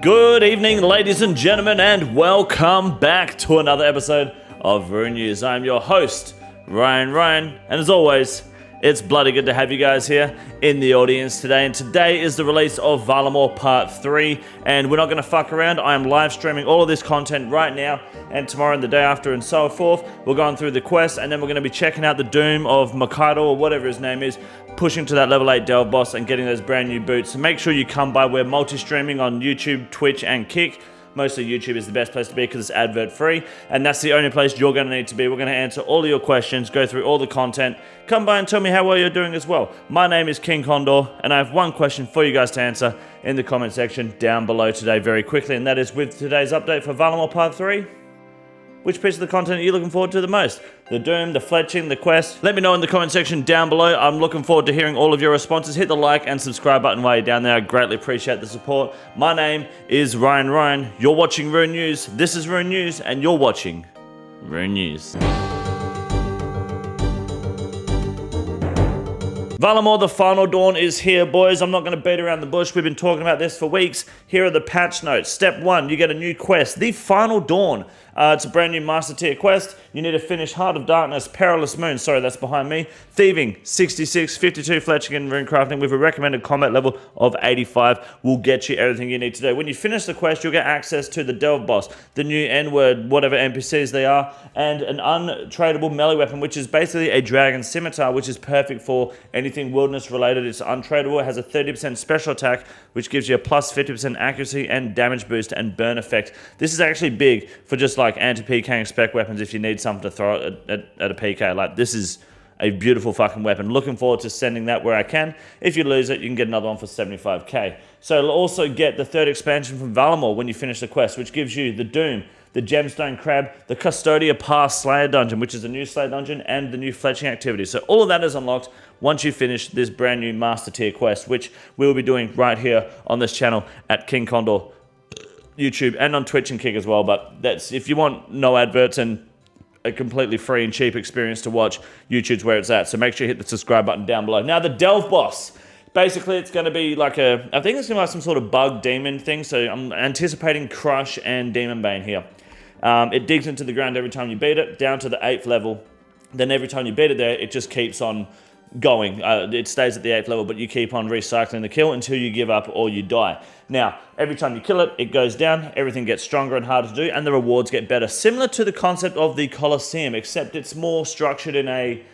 Good evening, ladies and gentlemen, and welcome back to another episode of Rune News. I'm your host, Ryan, and as always, it's bloody good to have you guys here in the audience today. And today is the release of Valimor Part 3, and we're not going to fuck around. I am live streaming all of this content right now, and tomorrow and the day after and so forth. We're going through the quest, and then we're going to be checking out the doom of Mikado, or whatever his name is, pushing to that level 8 Delve boss and getting those brand new boots. So make sure you come by. We're multi-streaming on YouTube, Twitch, and Kick. Mostly YouTube is the best place to be because it's advert free, and that's the only place you're going to need to be. We're going to answer all of your questions, go through all the content. Come by and tell me how well you're doing as well. My name is King Condor, and I have one question for you guys to answer in the comment section down below today very quickly, and that is, with today's update for Valimor Part 3, which piece of the content are you looking forward to the most? The doom, the fletching, the quest? Let me know in the comment section down below. I'm looking forward to hearing all of your responses. Hit the like and subscribe button while you're down there. I greatly appreciate the support. My name is Ryan. You're watching Rune News. This is Rune News, and you're watching Rune News. Valimor, the Final Dawn is here, boys. I'm not going to beat around the bush. We've been talking about this for weeks. Here are the patch notes. Step 1, you get a new quest, the Final Dawn. It's a brand new Master Tier quest. You need to finish Heart of Darkness, Perilous Moon, sorry, that's behind me, Thieving, 66, 52 Fletching and Rune Crafting with a recommended combat level of 85 will get you everything you need to do. When you finish the quest, you'll get access to the Delve boss, the new N-word, whatever NPCs they are, and an untradeable melee weapon, which is basically a dragon scimitar, which is perfect for anything wilderness related. It's untradeable. It has a 30% special attack, which gives you a plus 50% accuracy and damage boost and burn effect. This is actually big for just like anti-PKing spec weapons if you need something to throw at a PK. Like, this is a beautiful fucking weapon. Looking forward to sending that where I can. If you lose it, you can get another one for 75k. So you'll also get the third expansion from Valimor when you finish the quest, which gives you the Doom, the Gemstone Crab, the Custodia Pass Slayer Dungeon, which is a new Slayer Dungeon, and the new fletching activity. So all of that is unlocked once you finish this brand new Master Tier quest, which we will be doing right here on this channel at King Condor YouTube and on Twitch and Kick as well. But that's if you want no adverts and a completely free and cheap experience to watch, YouTube's where it's at. So make sure you hit the subscribe button down below. Now, the Delve boss. Basically, it's going to be like I think it's going to be like some sort of bug demon thing. So I'm anticipating Crush and Demon Bane here. It digs into the ground every time you beat it, down to the 8th level. Then every time you beat it there, it just keeps on going. It stays at the 8th level, but you keep on recycling the kill until you give up or you die. Now, every time you kill it, it goes down, everything gets stronger and harder to do, and the rewards get better. Similar to the concept of the Colosseum, except it's more structured in a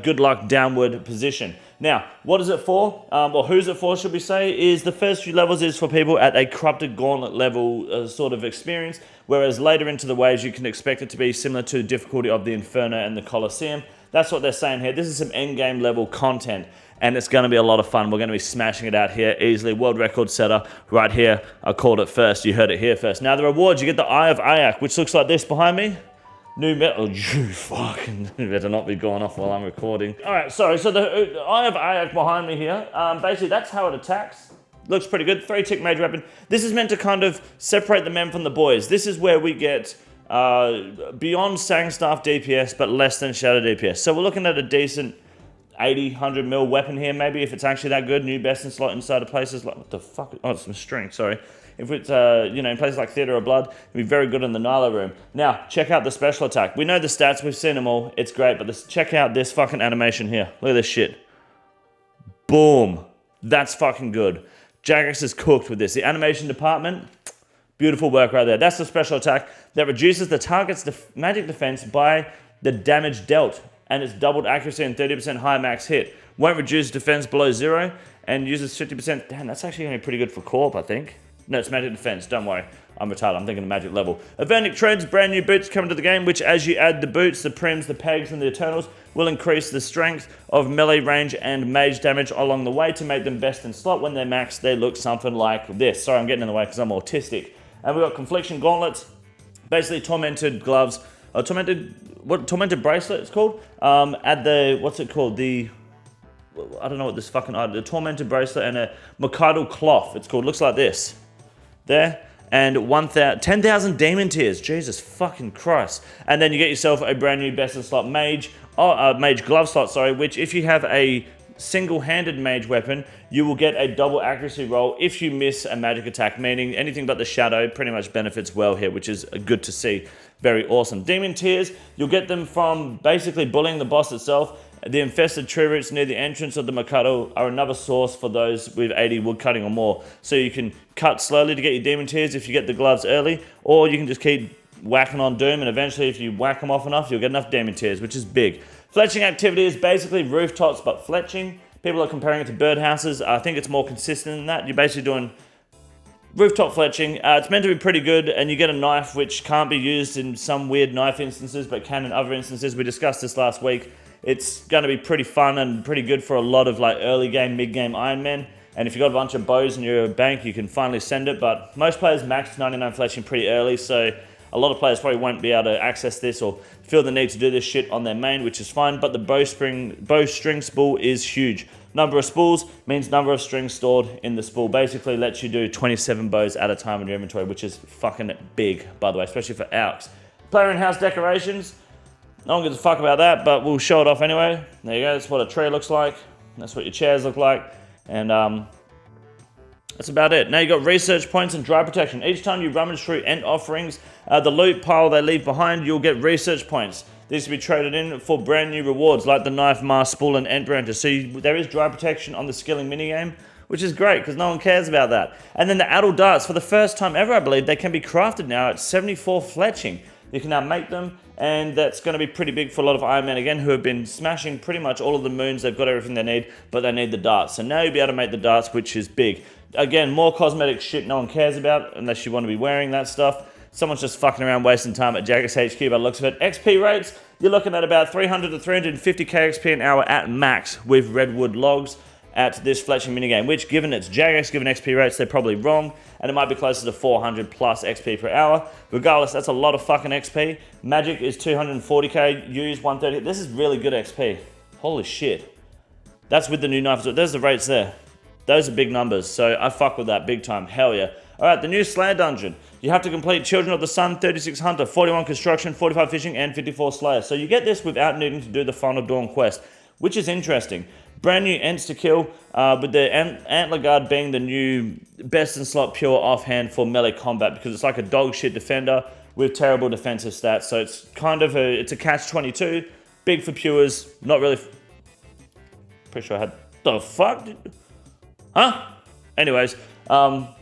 good luck downward position. Now, what is it for? Or who's it for, should we say, is the first few levels is for people at a Corrupted Gauntlet level sort of experience, whereas later into the waves you can expect it to be similar to the difficulty of the Inferno and the Colosseum. That's what they're saying here. This is some endgame level content, and it's going to be a lot of fun. We're going to be smashing it out here easily. World record setter right here. I called it first. You heard it here first. Now, the rewards, you get the Eye of Ayak, which looks like this behind me. New metal. You fucking better not be going off while I'm recording. All right, sorry. So the Eye of Ayak behind me here, basically that's how it attacks. Looks pretty good. 3-tick major weapon. This is meant to kind of separate the men from the boys. This is where we get beyond Sangstaff DPS, but less than Shadow DPS. So we're looking at a decent 80, 100 mil weapon here, maybe, if it's actually that good. New best in slot inside of places like, what the fuck? Oh, it's some string, sorry. If it's, in places like Theatre of Blood, it'd be very good in the Nyla room. Now, check out the special attack. We know the stats, we've seen them all. It's great, but check out this fucking animation here. Look at this shit. Boom. That's fucking good. Jagex is cooked with this. The animation department, beautiful work right there. That's the special attack that reduces the target's magic defense by the damage dealt, and it's doubled accuracy and 30% higher max hit. Won't reduce defense below 0 and uses 50%. Damn, that's actually going to be pretty good for Corp, I think. No, it's magic defense. Don't worry. I'm retarded. I'm thinking of magic level. Avernic Treads, brand new boots coming to the game, which as you add the boots, the prims, the pegs, and the eternals, will increase the strength of melee range and mage damage along the way to make them best in slot. When they're maxed, they look something like this. Sorry, I'm getting in the way because I'm autistic. And we've got Confliction Gauntlets, basically Tormented Gloves, Tormented Bracelet it's called. Add the, what's it called? I don't know what this fucking item, the Tormented Bracelet and a Mikado Cloth, it's called. Looks like this. There. And 10,000 Demon Tears. Jesus fucking Christ. And then you get yourself a brand new best in slot mage, mage glove slot, sorry, which if you have a single-handed mage weapon, you will get a double accuracy roll if you miss a magic attack, meaning anything but the shadow pretty much benefits well here, which is good to see. Very awesome. Demon Tears, you'll get them from basically bullying the boss itself. The infested tree roots near the entrance of the Mikado are another source for those with 80 wood cutting or more. So you can cut slowly to get your Demon Tears if you get the gloves early, or you can just keep whacking on Doom, and eventually if you whack them off enough, you'll get enough Demon Tears, which is big. Fletching activity is basically rooftops but fletching. People are comparing it to birdhouses. I think it's more consistent than that. You're basically doing rooftop fletching. It's meant to be pretty good, and you get a knife which can't be used in some weird knife instances, but can in other instances. We discussed this last week. It's going to be pretty fun and pretty good for a lot of like early game, mid game Iron Men. And if you've got a bunch of bows in your bank, you can finally send it. But most players max 99 fletching pretty early, so a lot of players probably won't be able to access this or feel the need to do this shit on their main, which is fine. But the bowstring spool is huge. Number of spools means number of strings stored in the spool. Basically lets you do 27 bows at a time in your inventory, which is fucking big, by the way, especially for AUX. Player in-house decorations. No one gives a fuck about that, but we'll show it off anyway. There you go, that's what a tree looks like. That's what your chairs look like. And that's about it. Now you've got research points and dry protection. Each time you rummage through Ent offerings, the loot pile they leave behind, you'll get research points. These will be traded in for brand new rewards like the knife, mask, spool, and Ent branches. So there is dry protection on the skilling minigame, which is great because no one cares about that. And then the Adel darts, for the first time ever, I believe, they can be crafted now at 74 fletching. You can now make them, and that's going to be pretty big for a lot of Iron Men, again, who have been smashing pretty much all of the moons. They've got everything they need, but they need the darts. So now you'll be able to make the darts, which is big. Again, more cosmetic shit no one cares about unless you want to be wearing that stuff. Someone's just fucking around wasting time at Jagex HQ by the looks of it. XP rates, you're looking at about 300 to 350k XP an hour at max with redwood logs at this fletching minigame, which given it's Jagex, given XP rates, they're probably wrong, and it might be closer to 400 plus XP per hour. Regardless, that's a lot of fucking XP. Magic is 240k, use 130. This is really good XP. Holy shit. That's with the new knife. There's the rates there. Those are big numbers, so I fuck with that big time. Hell yeah. Alright, the new Slayer dungeon. You have to complete Children of the Sun, 36 Hunter, 41 Construction, 45 Fishing, and 54 Slayer. So you get this without needing to do the Final Dawn quest, which is interesting. Brand new Ents to kill, with the Antler Guard being the new best in slot pure offhand for melee combat, because it's like a dog shit defender with terrible defensive stats. So it's kind of it's a catch-22. Big for pures, not really... Pretty sure I had... The fuck? Huh? Anyways, Modash,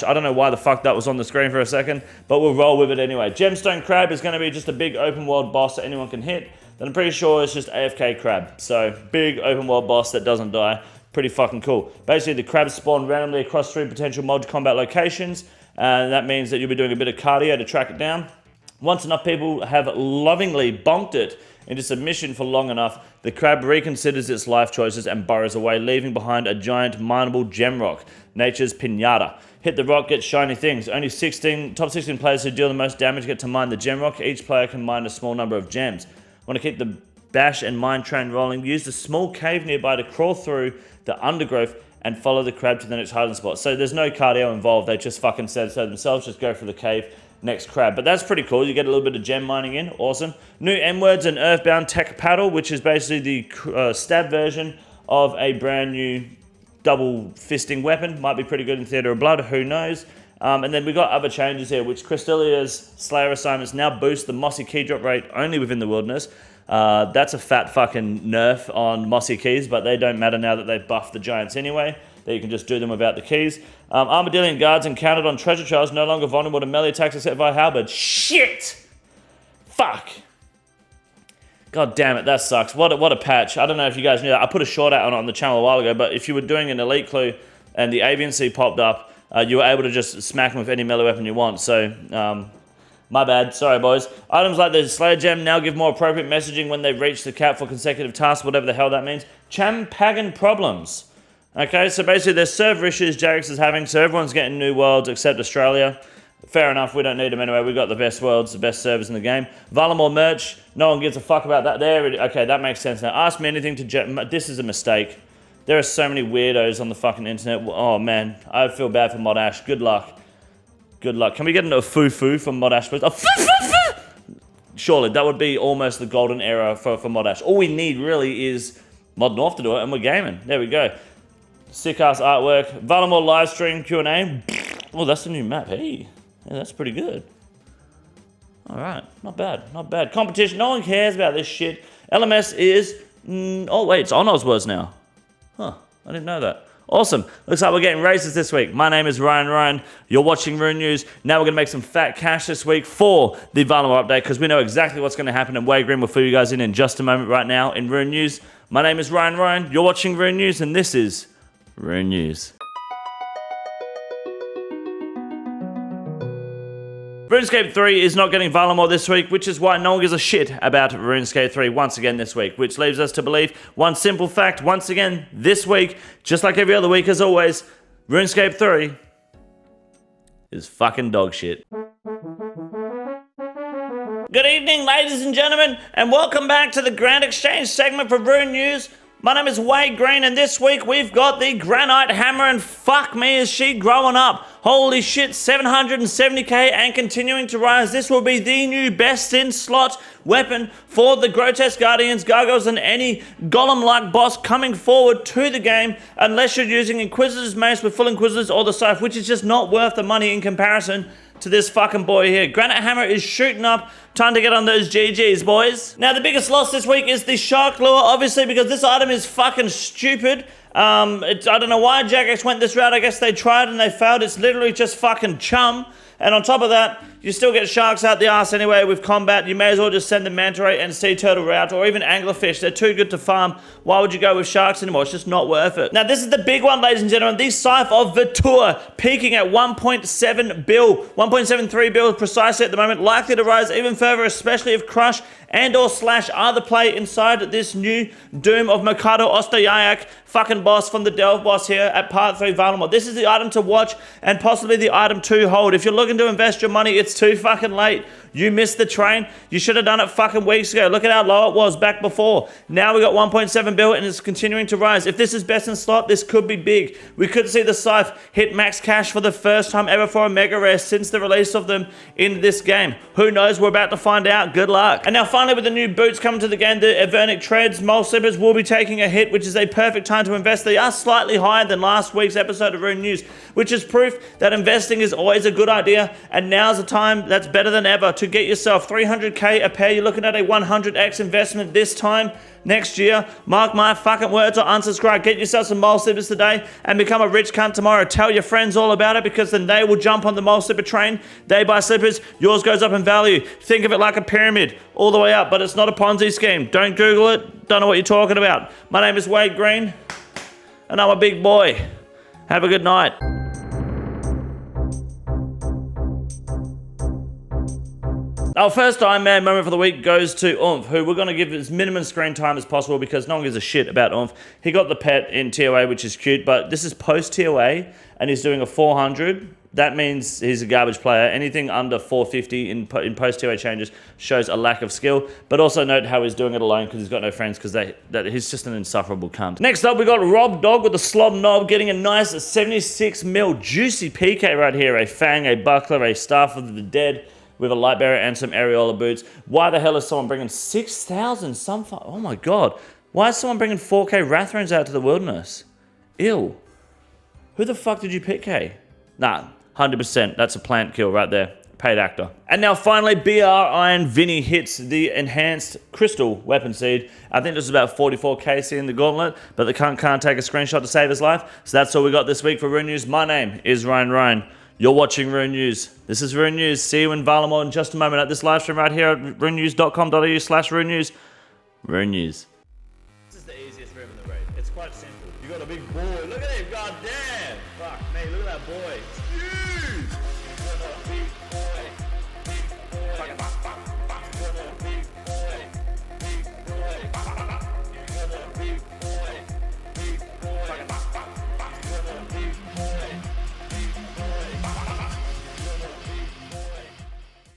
I don't know why the fuck that was on the screen for a second, but we'll roll with it anyway. Gemstone Crab is going to be just a big open world boss that anyone can hit. Then I'm pretty sure it's just AFK Crab. So, big open world boss that doesn't die. Pretty fucking cool. Basically, the crabs spawn randomly across 3 potential mod combat locations, and that means that you'll be doing a bit of cardio to track it down. Once enough people have lovingly bonked it into submission for long enough, the crab reconsiders its life choices and burrows away, leaving behind a giant mineable gem rock, nature's pinata. Hit the rock, get shiny things. Only top 16 players who deal the most damage get to mine the gem rock. Each player can mine a small number of gems. Want to keep the bash and mine train rolling? Use the small cave nearby to crawl through the undergrowth and follow the crab to the next hiding spot. So there's no cardio involved. They just fucking said so themselves. Just go for the cave. Next crab. But that's pretty cool. You get a little bit of gem mining in. Awesome. New M-Words and Earthbound Tech Paddle, which is basically the stab version of a brand new double fisting weapon. Might be pretty good in Theatre of Blood. Who knows? And then we got other changes here, which Crystalia's Slayer assignments now boost the Mossy key drop rate only within the wilderness. That's a fat fucking nerf on Mossy keys, but they don't matter now that they've buffed the giants anyway. That you can just do them without the keys. Armadillion guards encountered on treasure trails no longer vulnerable to melee attacks except via halberd. Shit! Fuck! God damn it, that sucks. What a patch. I don't know if you guys knew that. I put a short out on the channel a while ago, but if you were doing an elite clue and the avian seed popped up, you were able to just smack them with any melee weapon you want. So, my bad. Sorry, boys. Items like the Slayer Gem now give more appropriate messaging when they reach the cap for consecutive tasks, whatever the hell that means. Champagan problems. Okay, so basically there's server issues Jagex is having, so everyone's getting new worlds except Australia. Fair enough, we don't need them anyway. We've got the best worlds, the best servers in the game. Valamore merch, no one gives a fuck about that there. Okay, that makes sense now. Ask me anything to... This is a mistake. There are so many weirdos on the fucking internet. Oh, man. I feel bad for Modash. Good luck. Good luck. Can we get into a foo-foo from Modash, please? Oh, foo-foo-foo! Surely, that would be almost the golden era for Modash. All we need, really, is Mod North to do it, and we're gaming. There we go. Sick-ass artwork. Valimor live stream Q&A. Oh, that's the new map. Hey, yeah, that's pretty good. All right, not bad, not bad. Competition, no one cares about this shit. LMS is, oh wait, it's on Oswords now. Huh, I didn't know that. Awesome, looks like we're getting races this week. My name is Ryan Ryan, you're watching Rune News. Now we're gonna make some fat cash this week for the Valimor update because we know exactly what's gonna happen, and Wade Green will fill you guys in just a moment right now in Rune News. My name is Ryan Ryan, you're watching Rune News, and this is Rune News. RuneScape 3 is not getting Valimor this week, which is why no one gives a shit about RuneScape 3 once again this week, which leaves us to believe one simple fact once again this week, just like every other week as always, RuneScape 3 is fucking dog shit. Good evening, ladies and gentlemen, and welcome back to the Grand Exchange segment for Rune News. My name is Wade Green, and this week we've got the Granite Hammer, and fuck me is she growing up. Holy shit, 770k and continuing to rise. This will be the new best in slot weapon for the Grotesque Guardians, Gargoyles, and any golem-like boss coming forward to the game, unless you're using Inquisitor's Mace with full Inquisitors or the Scythe, which is just not worth the money in comparison to this fucking boy here. Granite Hammer is shooting up. Time to get on those GGs, boys. Now, the biggest loss this week is the Shark Lure, obviously, because this item is fucking stupid. I don't know why Jagex went this route. I guess they tried and they failed. It's literally just fucking chum. And on top of that, you still get sharks out the ass anyway with combat. You may as well just send the manta ray and sea turtle route, or even anglerfish. They're too good to farm. Why would you go with sharks anymore? It's just not worth it. Now, this is the big one, ladies and gentlemen. The Scythe of Vitur, peaking at 1.7 bill, 1.73 bill precisely at the moment. Likely to rise even further, especially if Crush and or Slash are the play inside this new Doom of Mikado Ostoyayak, fucking boss from the Delve boss here at Part 3 Valimor. This is the item to watch and possibly the item to hold. If you're looking to invest your money, it's too fucking late. You missed the train. You should have done it fucking weeks ago. Look at how low it was back before. Now we got 1.7 bill and it's continuing to rise. If this is best in slot, this could be big. We could see the Scythe hit max cash for the first time ever for a mega rare since the release of them in this game. Who knows? We're about to find out. Good luck. And now finally, with the new boots coming to the game, the Avernic Treads, Mole Slippers will be taking a hit, which is a perfect time to invest. They are slightly higher than last week's episode of Rune News, which is proof that investing is always a good idea, and now's a time that's better than ever to get yourself 300k a pair. You're looking at a 100x investment this time next year. Mark my fucking words, or unsubscribe. Get yourself some Mole Slippers today and become a rich cunt tomorrow. Tell your friends all about it, because then they will jump on the Mole Slipper train. They buy slippers, yours goes up in value. Think of it like a pyramid all the way up, but it's not a Ponzi scheme. Don't Google it. Don't know what you're talking about. My name is Wade Green, and I'm a big boy. Have a good night. Our first Iron Man moment for the week goes to Oomph, who we're going to give as minimum screen time as possible because no one gives a shit about Oomph. He got the pet in TOA, which is cute, but this is post-TOA, and he's doing a 400. That means he's a garbage player. Anything under 450 in post-TOA changes shows a lack of skill, but also note how he's doing it alone because he's got no friends, because he's just an insufferable cunt. Next up, we got Rob Dog with the Slob Knob getting a nice 76 mil juicy PK right here. A Fang, a Buckler, a Staff of the Dead, with a light bearer and some areola boots. Why the hell is someone bringing 6,000 oh my god. Why is someone bringing 4k Rathrons out to the wilderness? Ew. Who the fuck did you pick, K? Nah, 100%. That's a plant kill right there. Paid actor. And now finally, BR Iron Vinny hits the enhanced crystal weapon seed. I think this is about 44k in the gauntlet, but the cunt can't take a screenshot to save his life. So that's all we got this week for Rune News. My name is Ryan Ryan. You're watching Rune News. This is Rune News. See you in Valimor in just a moment at this live stream right here at runenews.com.au/Rune News. Rune News. This is the easiest room in the raid. It's quite simple. You got a big boy. Look at him. God damn. Fuck me. Look at that boy. It's huge.